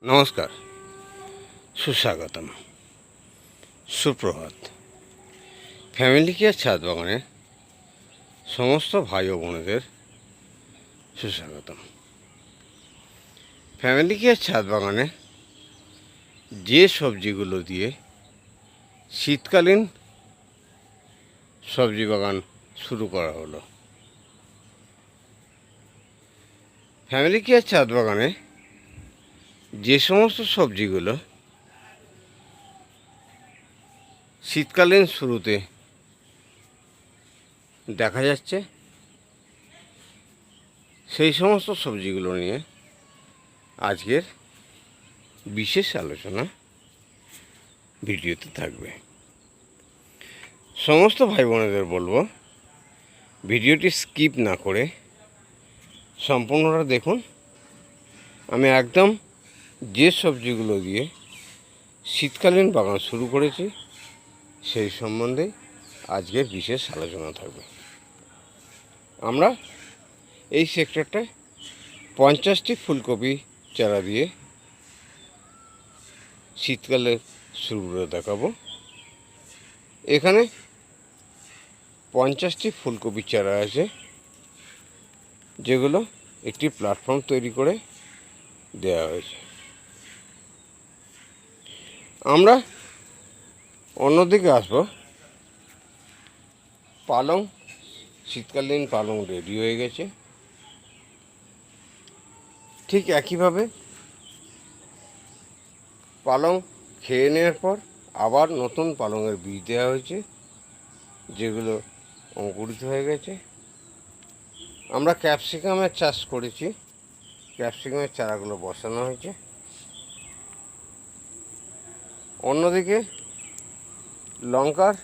নমস্কার, সুস্বাগতম, সুপ্রভাত। ফ্যামিলি কেয়ার ছাদ বাগানে সমস্ত ভাই ও বোনেদের সুস্বাগতম। ফ্যামিলি কেয়ার ছাদ বাগানে যে সবজিগুলো দিয়ে শীতকালীন সবজি বাগান শুরু করা হলো, ফ্যামিলি কেয়ার ছাদ বাগানে যে সমস্ত সবজিগুলো শীতকালীন শুরুতে দেখা যাচ্ছে, সেই সমস্ত সবজিগুলো নিয়ে আজকের বিশেষ আলোচনা ভিডিওতে থাকবে। সমস্ত ভাই বোনেদের বলবো, ভিডিওটি স্কিপ না করে সম্পূর্ণটা দেখুন। আমি একদম যে সবজিগুলো দিয়ে শীতকালীন বাগান শুরু করেছি সেই সম্বন্ধে আজকের বিশেষ আলোচনা থাকবে। আমরা এই সেক্টরটায় 50টি ফুলকপি চারা দিয়ে শীতকালে শুরু করে দেখাবো। এখানে 50টি ফুলকপি চারা আছে, যেগুলো একটি প্ল্যাটফর্ম তৈরি করে দেওয়া হয়েছে। আমরা অন্যদিকে আসবো, পালং, শীতকালীন পালং রেডি হয়ে গেছে। ঠিক একইভাবে পালং খেয়ে নেওয়ার পর আবার নতুন পালংয়ের বীজ দেওয়া হয়েছে, যেগুলো অঙ্কুরিত হয়ে গেছে। আমরা ক্যাপসিকামের চাষ করেছি, ক্যাপসিকামের চারাগুলো বসানো হয়েছে। অন্যদিকে লঙ্কার,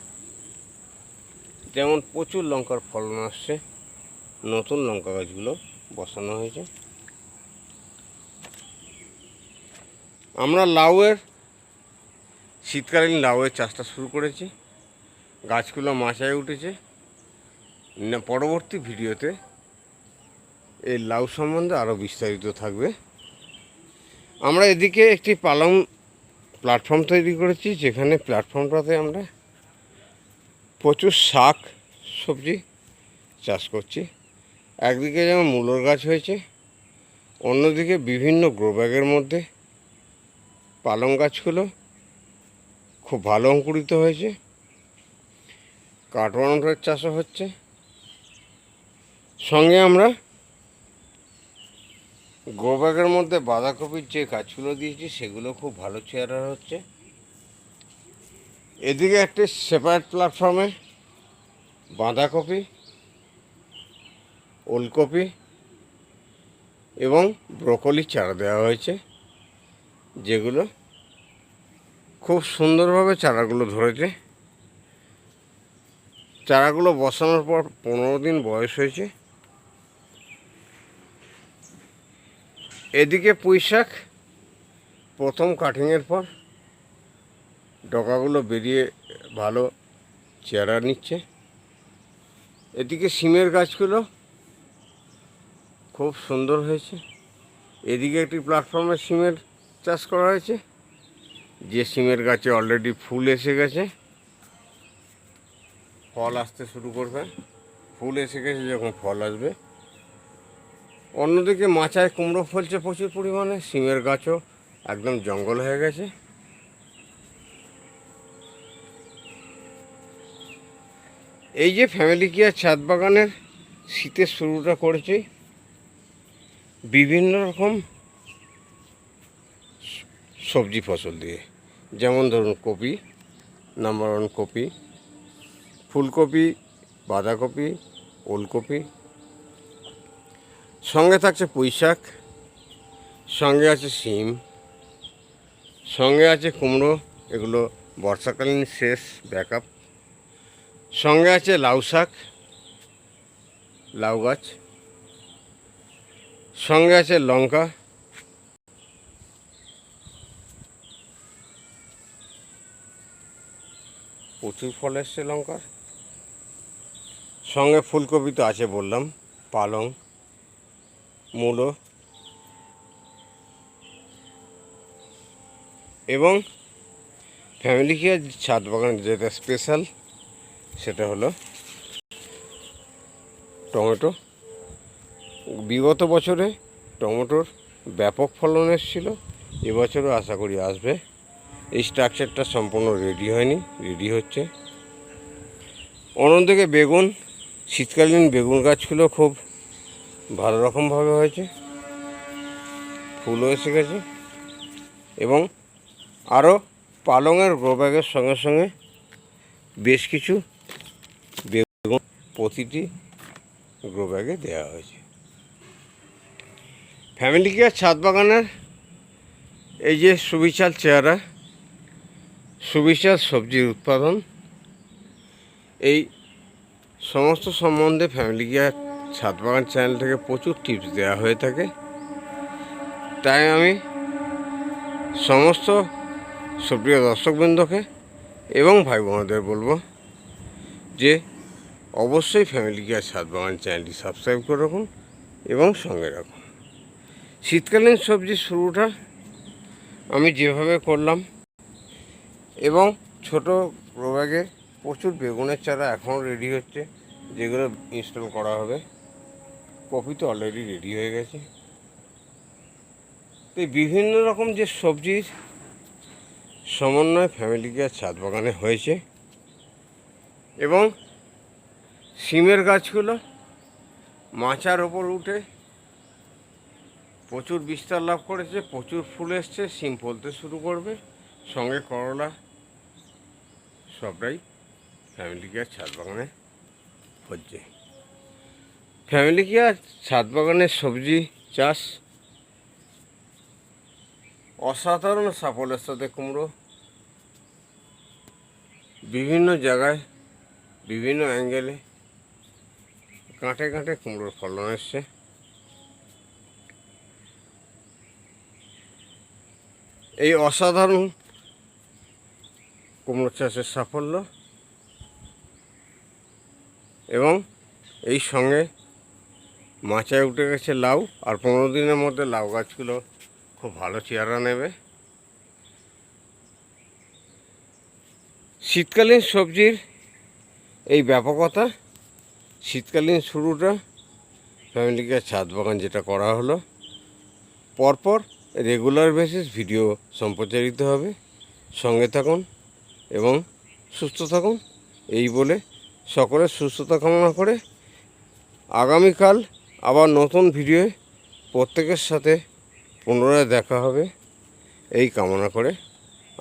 যেমন প্রচুর লঙ্কার ফলন আসছে, নতুন লঙ্কা গাছগুলো বসানো হয়েছে। আমরা লাউয়ের, শীতকালীন লাউয়ের চাষটা শুরু করেছি। গাছগুলো মাচায় উঠেছে। পরবর্তী ভিডিওতে এই লাউ সম্বন্ধে আরও বিস্তারিত থাকবে। আমরা এদিকে একটি পালং প্ল্যাটফর্ম তৈরি করেছি, যেখানে প্ল্যাটফর্মটাতে আমরা প্রচুর শাক সবজি চাষ করছি। একদিকে যেমন মূলোর গাছ হয়েছে, অন্যদিকে বিভিন্ন গ্রো ব্যাগের মধ্যে পালং গাছগুলো খুব ভালো অঙ্কুরিত হয়েছে। কাঠবানরের চাষও হচ্ছে। সঙ্গে আমরা গ্রো ব্যাগের মধ্যে বাঁধাকপির যে গাছগুলো দিয়েছি, সেগুলো খুব ভালো চেহারা হচ্ছে। এদিকে একটি সেপারেট প্ল্যাটফর্মে বাঁধাকপি, ওলকপি এবং ব্রোকলি চারা দেওয়া হয়েছে, যেগুলো খুব সুন্দরভাবে চারাগুলো ধরেছে। চারাগুলো বসানোর পর 15 দিন বয়স হয়েছে। এদিকে পুঁই শাক প্রথম কাটিংয়ের পর ডগাগুলো বেরিয়ে ভালো চেহারা নিচ্ছে। এদিকে সিমের গাছগুলো খুব সুন্দর হয়েছে। এদিকে একটি প্ল্যাটফর্মে সিমের চাষ করা হয়েছে, যে সিমের গাছে অলরেডি ফুল এসে গেছে, ফল আসতে শুরু করবে। ফুল এসে গেছে, যখন ফল আসবে। অন্যদিকে মাচায় কুমড়ো ফলছে প্রচুর পরিমাণে। সিমের গাছও একদম জঙ্গল হয়ে গেছে। এই যে ফ্যামিলি কেয়ার ছাদ বাগানের শীতের শুরুটা করেছি বিভিন্ন রকম সবজি ফসল দিয়ে। যেমন ধরুন কপি, নাম্বার 1 কপি, ফুলকপি, বাঁধাকপি, ওলকপি, সঙ্গে থাকছে পুঁই শাক, সঙ্গে আছে শিম, সঙ্গে আছে কুমড়ো, এগুলো বর্ষাকালীন শেষ ব্যাকআপ, সঙ্গে আছে লাউ শাক, লাউ গাছ, সঙ্গে আছে লঙ্কা, প্রচুর ফল এসছে লঙ্কার। সঙ্গে ফুলকপি তো আছে বললাম, পালং, মূলো, এবং ফ্যামিলি কেয়ার ছাদ বাগানের যেটা স্পেশাল সেটা হলো টমেটো। বিগত বছরে টমেটোর ব্যাপক ফলন এসেছিল, এবছরও আশা করি আসবে। এই স্ট্রাকচারটা সম্পূর্ণ রেডি হয়নি, রেডি হচ্ছে। অন্যদিকে বেগুন, শীতকালীন বেগুন গাছগুলো খুব ভালো রকমভাবে হয়েছে, ফুলও এসে গেছে এবং আরও পালংয়ের গ্রো ব্যাগের সঙ্গে সঙ্গে বেশ কিছু বেগুন প্রতিটি গ্রো ব্যাগে দেওয়া হয়েছে। ফ্যামিলি কেয়ার ছাদ বাগানের এই যে সুবিশাল চেহারা, সুবিশাল সবজির উৎপাদন, এই সমস্ত সম্বন্ধে ফ্যামিলি কেয়ার ছাদ বাগান চ্যানেল থেকে প্রচুর টিপস দেওয়া হয়ে থাকে। তাই আমি সমস্ত সুপ্রিয় দর্শকবৃন্দকে এবং ভাই বোনদের বলবো যে অবশ্যই ফ্যামিলি কেয়ার ছাদ বাগান চ্যানেলটি সাবস্ক্রাইব করে রাখুন এবং সঙ্গে রাখুন। শীতকালীন সবজির শুরুটা আমি যেভাবে করলাম এবং ছোট গ্রো ব্যাগে প্রচুর বেগুনের চারা এখনও রেডি হচ্ছে, যেগুলো ইনস্টল করা হবে। কপি তো অলরেডি রেডি হয়ে গেছে। তো এই বিভিন্ন রকম যে সবজির সমন্বয় ফ্যামিলি কেয়ার ছাদ বাগানে হয়েছে এবং সিমের গাছগুলো মাচার ওপর উঠে প্রচুর বিস্তার লাভ করেছে, প্রচুর ফুল এসছে, সিম ফলতে শুরু করবে, সঙ্গে করলা, সবটাই ফ্যামিলি কেয়ার ছাদ বাগানে হচ্ছে। ফ্যামিলি কেয়ার ছাদ বাগানের সবজি চাষ অসাধারণ সাফল্যের সাথে কুমড়ো বিভিন্ন জায়গায় বিভিন্ন অ্যাঙ্গেলে কাঁটে কাঁটে কুমড়োর ফলন এসছে। এই অসাধারণ কুমড়ো চাষের সাফল্য এবং এই সঙ্গে মাচায় উঠে গেছে লাউ, আর 15 দিনের মধ্যে লাউ গাছগুলো খুব ভালো চেহারা নেবে। শীতকালীন সবজির এই ব্যাপকতা, শীতকালীন শুরুটা ফ্যামিলি কেয়ার ছাদ বাগান যেটা করা হলো, পরপর রেগুলার বেসিস ভিডিও সম্প্রচারিত হবে। সঙ্গে থাকুন এবং সুস্থ থাকুন এই বলে সকলের সুস্থতা কামনা করে আগামীকাল আবার নতুন ভিডিওয়ে প্রত্যেকের সাথে পুনরায় দেখা হবে এই কামনা করে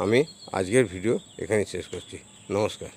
আমি আজকের ভিডিও এখানেই শেষ করছি। নমস্কার।